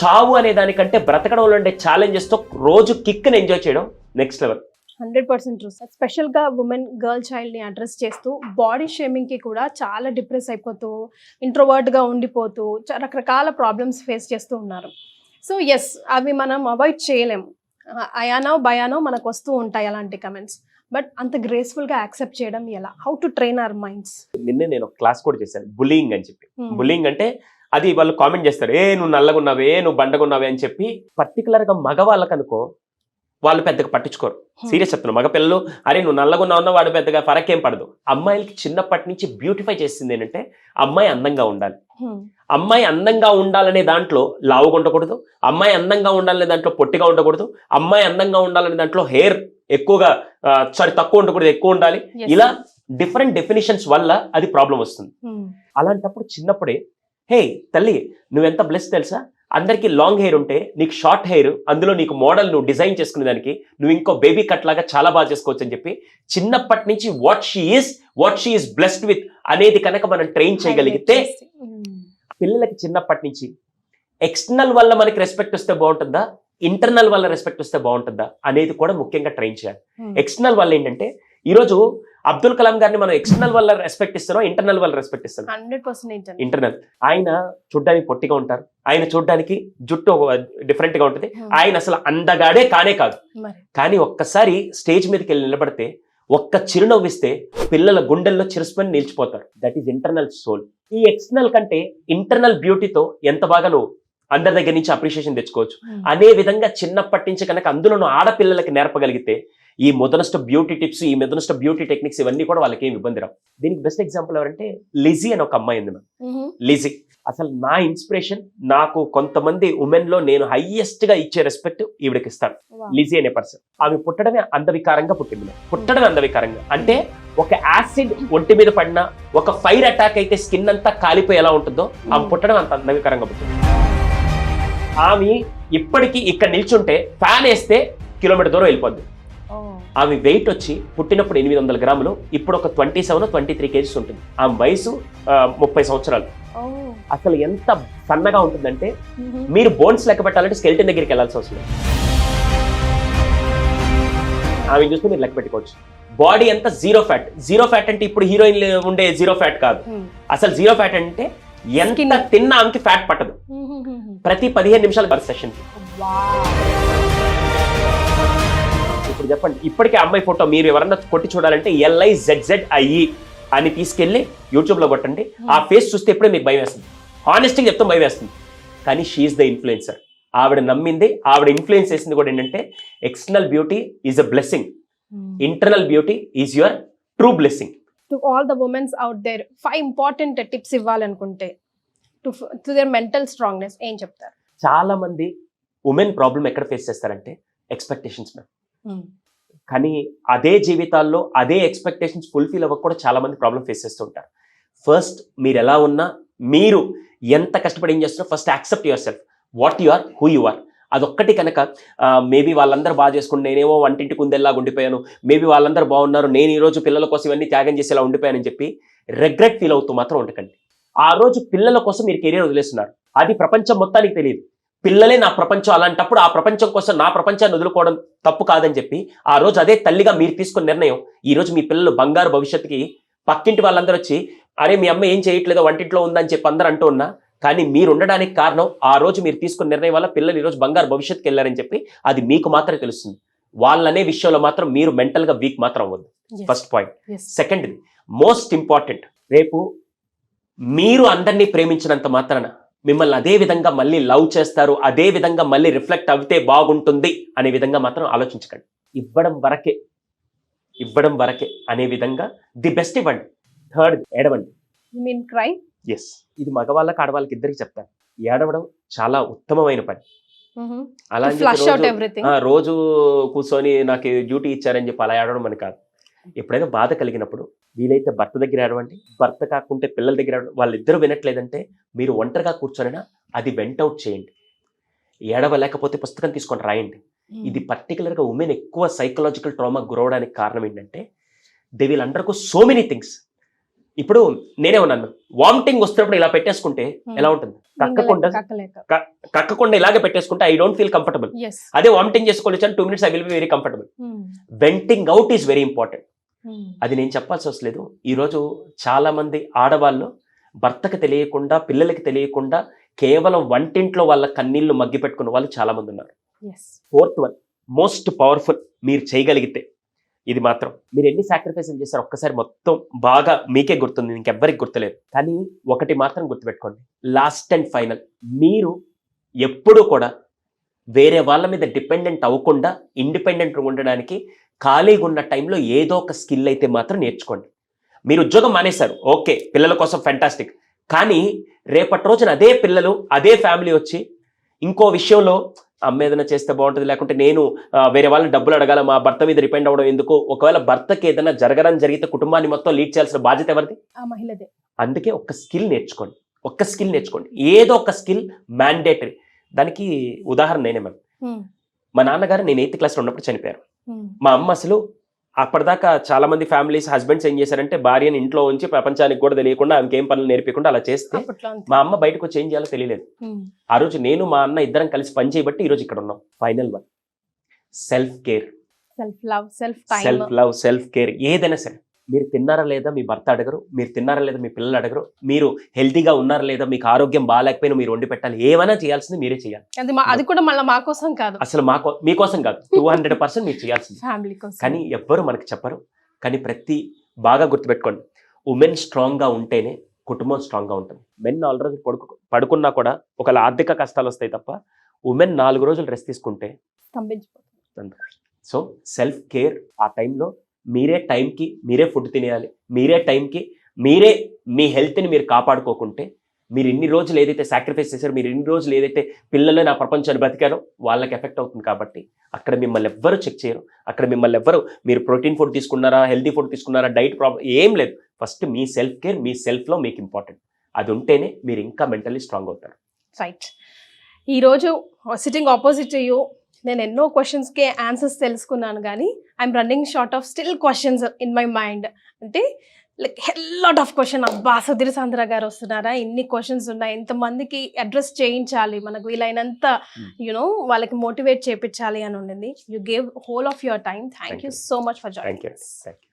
చావు అనే దానికంటే బ్రతకడంలో ఉండే ఛాలెంజెస్ తో రోజు కిక్ని ఎంజాయ్ చేయడం నెక్స్ట్ లెవెల్. 100% true sir. స్పెషల్గా ఉమెన్, గర్ల్ చైల్డ్ని అడ్రస్ చేస్తూ బాడీ షేమింగ్కి కూడా చాలా డిప్రెస్ అయిపోతూ, ఇంట్రోవర్ట్గా ఉండిపోతూ రకరకాల ప్రాబ్లమ్స్ ఫేస్ చేస్తూ ఉన్నారు. సో ఎస్, అవి మనం అవాయిడ్ చేయలేము. అయానో భయానో మనకు వస్తూ ఉంటాయి అలాంటి కమెంట్స్. బట్ అంత గ్రేస్ఫుల్గా యాక్సెప్ట్ చేయడం ఎలా? How to train our minds? నిన్నే నేను ఒక క్లాస్ కూడా చేశాను, బులింగ్ అని చెప్పి. బులింగ్ అంటే అది వాళ్ళు కామెంట్ చేస్తారు, నువ్వు నల్లగున్నావే, నువ్వు బండగున్నావే అని చెప్పి. పర్టికులర్గా మగవాళ్ళకు అనుకో, వాళ్ళు పెద్దగా పట్టించుకోరు. సీరియస్ చెప్తున్నా, మగపిల్లలు అరే నువ్వు నల్లగున్నా ఉన్నా వాడు పెద్దగా ఫరకేం పడదు. అమ్మాయిలకి చిన్నప్పటి నుంచి బ్యూటిఫై చేసింది ఏంటంటే, అమ్మాయి అందంగా ఉండాలి. అమ్మాయి అందంగా ఉండాలనే దాంట్లో లావుగా ఉండకూడదు, అమ్మాయి అందంగా ఉండాలనే దాంట్లో పొట్టిగా ఉండకూడదు, అమ్మాయి అందంగా ఉండాలనే దాంట్లో హెయిర్ ఎక్కువగా తక్కువ ఉండకూడదు, ఎక్కువ ఉండాలి. ఇలా డిఫరెంట్ డెఫినేషన్స్ వల్ల అది ప్రాబ్లం వస్తుంది. అలాంటప్పుడు చిన్నప్పుడే, హే తల్లి నువ్వెంత బ్లెస్ తెలుసా, అందరికి లాంగ్ హెయిర్ ఉంటే నీకు షార్ట్ హెయిర్, అందులో నీకు మోడల్ నువ్వు డిజైన్ చేసుకునే దానికి నువ్వు ఇంకో బేబీ కట్ లాగా చాలా బాగా చేసుకోవచ్చు అని చెప్పి చిన్నప్పటి నుంచి what she is blessed with అనేది కనుక మనం ట్రైన్ చేయగలిగితే, పిల్లలకి చిన్నప్పటి నుంచి ఎక్స్టర్నల్ వల్ల మనకి రెస్పెక్ట్ వస్తే బాగుంటుందా, ఇంటర్నల్ వల్ల రెస్పెక్ట్ వస్తే బాగుంటుందా అనేది కూడా ముఖ్యంగా ట్రైన్ చేయాలి. ఎక్స్టర్నల్ వల్ల ఏంటంటే, ఈరోజు అబ్దుల్ కలాం గారిని మనం ఎక్స్టర్నల్ వల్ల రెస్పెక్ట్ ఇస్తున్నాం, ఇంటర్నల్ వల్ల రెస్పెక్ట్ ఇస్తున్నాం. 100% ఇంటర్నల్. ఆయన చూడ్డానికి పొట్టిగా ఉంటారు, ఆయన చూడ్డానికి జుట్టు డిఫరెంట్ గా ఉంటుంది, ఆయన అసలు అందగాడే కానే కాదు. కానీ ఒక్కసారి స్టేజ్ మీదకి వెళ్ళి నిలబడితే, ఒక్క చిరునవ్విస్తే పిల్లల గుండెల్లో చిరుస్పని నిలిచిపోతారు. That is internal soul. ఈ ఎక్స్టర్నల్ కంటే ఇంటర్నల్ బ్యూటీతో ఎంత బాగా నువ్వు అందరి దగ్గర నుంచి అప్రిషియేషన్ తెచ్చుకోవచ్చు. అదే విధంగా చిన్నప్పటి నుంచి కనుక అందులో ఆడపిల్లలకి నేర్పగలిగితే, ఈ మొదనస్ట్ బ్యూటీ టిప్స్, ఈ మొదనస్ట్ బ్యూటీ టెక్నిక్స్ ఇవన్నీ కూడా వాళ్ళకి ఏమి ఇబ్బంది రావు. దీనికి బెస్ట్ ఎగ్జాంపుల్ ఎవరంటే లిజీ అని ఒక అమ్మాయి ఉంది మ్యామ్. లిజీ అసలు నా ఇన్స్పిరేషన్, నాకు కొంతమంది ఉమెన్ లో నేను హైయెస్ట్ గా ఇచ్చే రెస్పెక్ట్ ఈవిడకి ఇస్తాను. లిజీ అనే పర్సన్, ఆమె పుట్టడమే అందవికారంగా పుట్టింది. పుట్టడమే అందవికారంగా అంటే ఒక యాసిడ్ ఒంటి మీద పడినా, ఒక ఫైర్ అటాక్ అయితే స్కిన్ అంతా కాలిపోయి ఎలా ఉంటుందో ఆమె పుట్టడం అంత అందవికారంగా పుట్టింది. ఆమె ఇప్పటికీ ఇక్కడ నిల్చుంటే ఫ్యాన్ వేస్తే కిలోమీటర్ దూరం వెళ్ళిపోద్ది. ఆమె వెయిట్ వచ్చి పుట్టినప్పుడు 800 గ్రాములు, ఇప్పుడు ఒక 27-23 కేజీస్ ఉంటుంది. ఆమె వయసు 30 సంవత్సరాలు. అసలు ఎంత సన్నగా ఉంటుందంటే మీరు బోన్స్ లెక్క పెట్టాలంటే స్కెల్టన్ దగ్గరికి వెళ్ళాల్సి వస్తుంది. ఆమె చూస్తే మీరు లెక్క పెట్టుకోవచ్చు. బాడీ అంతా జీరో ఫ్యాట్. జీరో ఫ్యాట్ అంటే ఇప్పుడు హీరోయిన్ ఉండే జీరో ఫ్యాట్ కాదు. అసలు జీరో ఫ్యాట్ అంటే ఎంత తిన్నా ఆమెకి ఫ్యాట్ పట్టదు. ప్రతి 15 నిమిషాలు సెషన్. ఇప్పుడు చెప్పండి, ఇప్పటికే అమ్మాయి ఫోటో మీరు ఎవరన్నా కొట్టి చూడాలంటే LIZZIE అని తీసుకెళ్లి యూట్యూబ్ లో కొట్టండి. ఆ ఫేస్ చూస్తే ఇప్పుడే మీకు భయం వేస్తుంది. హానెస్ట్గా చెప్తాం, భయం వేస్తుంది. కానీ షీఈస్ ద ఇన్ఫ్లుయెన్సర్. ఆవిడ నమ్మింది, ఆవిడ ఇన్ఫ్లుయెన్స్ చేసింది కూడా ఏంటంటే external beauty is a blessing, internal beauty is your true blessing. To all the women's out there 5 important tips ఇవ్వాలనుకుంటే టు దేర్ మెంటల్ స్ట్రాంగ్నెస్ ఏం చెప్తారు? చాలా మంది ఉమెన్ ప్రాబ్లం ఎక్కడ ఫేస్ చేస్తారంటే ఎక్స్పెక్టేషన్స్ మ్యామ్. కానీ అదే జీవితాల్లో అదే ఎక్స్పెక్టేషన్స్ ఫుల్ఫిల్ అవ్వక కూడా చాలా మంది ప్రాబ్లం ఫేస్ చేస్తూ ఉంటారు. ఫస్ట్ మీరు ఎలా ఉన్నా, మీరు ఎంత కష్టపడి ఏం చేస్తున్నారో first accept yourself, what you are, who you are. అదొక్కటి కనుక మేబీ వాళ్ళందరూ బాగా చేసుకుని నేనేమో వంటింటికి ఉందేలాగా ఉండిపోయాను, మేబీ వాళ్ళందరూ బాగున్నారు, నేను ఈరోజు పిల్లల కోసం ఇవన్నీ త్యాగం చేసేలా ఉండిపోయానని చెప్పి రెగ్రెట్ ఫీల్ అవుతూ మాత్రం ఉండకండి. ఆ రోజు పిల్లల కోసం మీరు కెరీర్ వదిలేస్తున్నారు, అది ప్రపంచం మొత్తానికి తెలియదు. పిల్లలే నా ప్రపంచం, అలాంటప్పుడు ఆ ప్రపంచం కోసం నా ప్రపంచాన్ని వదులుకోవడం తప్పు కాదని చెప్పి ఆ రోజు అదే తల్లిగా మీరు తీసుకున్న నిర్ణయం ఈ రోజు మీ పిల్లలు బంగారు భవిష్యత్తుకి పక్కింటి వాళ్ళందరూ వచ్చి అరే మీ అమ్మ ఏం చేయట్లేదో వంటింట్లో ఉందని చెప్పి అందరూ అంటూ ఉన్నా, కానీ మీరు ఉండడానికి కారణం ఆ రోజు మీరు తీసుకున్న నిర్ణయం వల్ల పిల్లలు ఈ రోజు బంగారు భవిష్యత్తుకి వెళ్ళారని చెప్పి అది మీకు మాత్రమే తెలుస్తుంది. వాళ్ళనే విషయంలో మాత్రం మీరు మెంటల్ గా వీక్ మాత్రం అవ్వద్దు. First point. Second, most important, రేపు మీరు అందరినీ ప్రేమించినంత మాత్రాన మిమ్మల్ని అదే విధంగా మళ్ళీ లవ్ చేస్తారు, అదే విధంగా మళ్ళీ రిఫ్లెక్ట్ అవుతే బాగుంటుంది అనే విధంగా మాత్రం ఆలోచించకండి. ఇవ్వడం వరకే అనే విధంగా ది బెస్ట్ ఇవ్వండి. థర్డ్, ఏడవండి. ఎస్, ఇది మగవాళ్ళకి ఆడవాళ్ళకి ఇద్దరికి చెప్తాను. ఏడవడం చాలా ఉత్తమమైన పని. అలా రోజు కూర్చొని నాకు డ్యూటీ ఇచ్చారని చెప్పి అలా ఏడవడం అని కాదు. ఎప్పుడైనా బాధ కలిగినప్పుడు వీలైతే భర్త దగ్గర ఏడవండి, భర్త కాకుంటే పిల్లల దగ్గర ఏడవండి. వాళ్ళిద్దరూ వినట్లేదంటే మీరు ఒంటరిగా కూర్చొనినా అది వెంట్ అవుట్ చేయండి. ఏడవలేకపోతే పుస్తకం తీసుకొని రాయండి. ఇది పర్టికులర్గా ఉమెన్ ఎక్కువ సైకలాజికల్ ట్రామా గురవడానికి కారణం ఏంటంటే they will undergo so many things. ఇప్పుడు నేనే ఉన్నాను, వామిటింగ్ వస్తున్నప్పుడు ఇలా పెట్టేసుకుంటే ఎలా ఉంటుంది? కక్కకుండా ఇలాగే పెట్టేసుకుంటే ఐ డోంట్ ఫీల్ కంఫర్టబుల్. అదే వామిటింగ్ చేసుకోవచ్చు 2 minutes I will be very comfortable. Venting out is very important. అది నేను చెప్పాల్సి వస్తలేదు. ఈరోజు చాలా మంది ఆడవాళ్ళు భర్తకు తెలియకుండా, పిల్లలకి తెలియకుండా కేవలం వంటింట్లో వాళ్ళ కన్నీళ్లు మగ్గి పెట్టుకున్న వాళ్ళు చాలా మంది ఉన్నారు. ఫోర్త్ వన్, మోస్ట్ పవర్ఫుల్, మీరు చేయగలిగితే ఇది మాత్రం, మీరు ఎన్ని సాక్రిఫైసులు చేశారు ఒక్కసారి మొత్తం బాగా మీకే గుర్తుంది, ఇంకెవ్వరికి గుర్తులేదు. కానీ ఒకటి మాత్రం గుర్తుపెట్టుకోండి, లాస్ట్ అండ్ ఫైనల్, మీరు ఎప్పుడూ కూడా వేరే వాళ్ళ మీద డిపెండెంట్ అవ్వకుండా ఇండిపెండెంట్ ఉండడానికి ఖాళీగా ఉన్న టైంలో ఏదో ఒక స్కిల్ అయితే మాత్రం నేర్చుకోండి. మీరు ఉద్యోగం మానేశారు, ఓకే, పిల్లల కోసం ఫెంటాస్టిక్. కానీ రేపటి రోజున అదే పిల్లలు, అదే ఫ్యామిలీ వచ్చి ఇంకో విషయంలో అమ్మ ఏదైనా చేస్తే బాగుంటుంది, లేకుంటే నేను వేరే వాళ్ళని డబ్బులు అడగాల, మా భర్త మీద డిపెండ్ అవ్వడం ఎందుకు, ఒకవేళ భర్తకి ఏదైనా జరగడం జరిగితే కుటుంబాన్ని మొత్తం లీడ్ చేయాల్సిన బాధ్యత ఎవరిది? ఆ మహిళదే. అందుకే ఒక్క స్కిల్ నేర్చుకోండి. ఏదో ఒక స్కిల్ మ్యాండేటరీ. దానికి ఉదాహరణ నేనే మ్యామ్. మా నాన్నగారు నేను 8th క్లాస్లో ఉన్నప్పుడు చనిపోయారు. మా అమ్మ అసలు అప్పటిదాకా చాలా మంది ఫ్యామిలీస్ హస్బెండ్స్ ఏం చేశారంటే భార్యని ఇంట్లో ఉంచి ప్రపంచానికి కూడా తెలియకుండా ఆమెకి ఏం పనులు నేర్పించకుండా అలా చేస్తే మా అమ్మ బయటకు వచ్చి ఏం చేయాలో తెలియలేదు. ఆ రోజు నేను మా అన్న ఇద్దరం కలిసి పని చేయబట్టి ఈ రోజు ఇక్కడ ఉన్నాం. Final one, self care, self love, self care. ఏదైనా సరే, మీరు తిన్నారా లేదా మీ భర్త అడగరు, మీరు తిన్నారా లేదా మీ పిల్లలు అడగరు, మీరు హెల్తీగా ఉన్నారా లేదా, మీకు ఆరోగ్యం బాగాలేకపోయినా మీరు వండి పెట్టాలి. ఏమైనా చేయాల్సింది మీరే చేయాలి. అది కూడా మళ్ళీ మా కోసం కాదు, అసలు మీకోసం కాదు, 200% మీరు చేయాల్సింది. కానీ ఎవ్వరు మనకి చెప్పరు. కానీ బాగా గుర్తుపెట్టుకోండి, ఉమెన్ స్ట్రాంగ్గా ఉంటేనే కుటుంబం స్ట్రాంగ్గా ఉంటుంది. మెన్ ఆల్రెడీ పడుకున్నా కూడా ఒకవేళ ఆర్థిక కష్టాలు వస్తాయి తప్ప, ఉమెన్ 4 రోజులు రెస్ట్ తీసుకుంటే స్తంభించిపోతుంది. సో సెల్ఫ్ కేర్, ఆ టైంలో మీరే టైంకి మీరే ఫుడ్ తినేయాలి, మీరే టైంకి మీరే మీ హెల్త్ని మీరు కాపాడుకోకుంటే మీరు ఇన్ని రోజులు ఏదైతే సాక్రిఫైస్ చేశారో, మీరు ఇన్ని రోజులు ఏదైతే పిల్లలు నా ప్రపంచాన్ని బ్రతికారో వాళ్ళకి ఎఫెక్ట్ అవుతుంది. కాబట్టి అక్కడ మిమ్మల్ని ఎవ్వరు చెక్ చేయరు. అక్కడ మిమ్మల్ని ఎవ్వరు మీరు ప్రోటీన్ ఫుడ్ తీసుకున్నారా, హెల్తీ ఫుడ్ తీసుకున్నారా, డైట్ ప్రాబ్లం ఏం లేదు. ఫస్ట్ మీ సెల్ఫ్ కేర్, మీ సెల్ఫ్లో మీకు ఇంపార్టెంట్. అది ఉంటేనే మీరు ఇంకా మెంటల్లీ స్ట్రాంగ్ అవుతారు. రైట్. ఈరోజు సిట్టింగ్ ఆపోజిట్ యూ నేను ఎన్నో క్వశ్చన్స్కి ఆన్సర్స్ తెలుసుకున్నాను, కానీ I'm running short of still questions in my mind. అంటే లైక్ లాట్ ఆఫ్ క్వశ్చన్, అబ్బా సుధీర్ సాంద్ర గారు వస్తున్నారా, ఇన్ని క్వశ్చన్స్ ఉన్నాయి, ఎంతమందికి అడ్రస్ చేయించాలి, మనకు వీలైనంత యునో వాళ్ళకి మోటివేట్ చేయించాలి అని ఉండింది. You gave whole of your time. Thank you so much for joining. Thank you.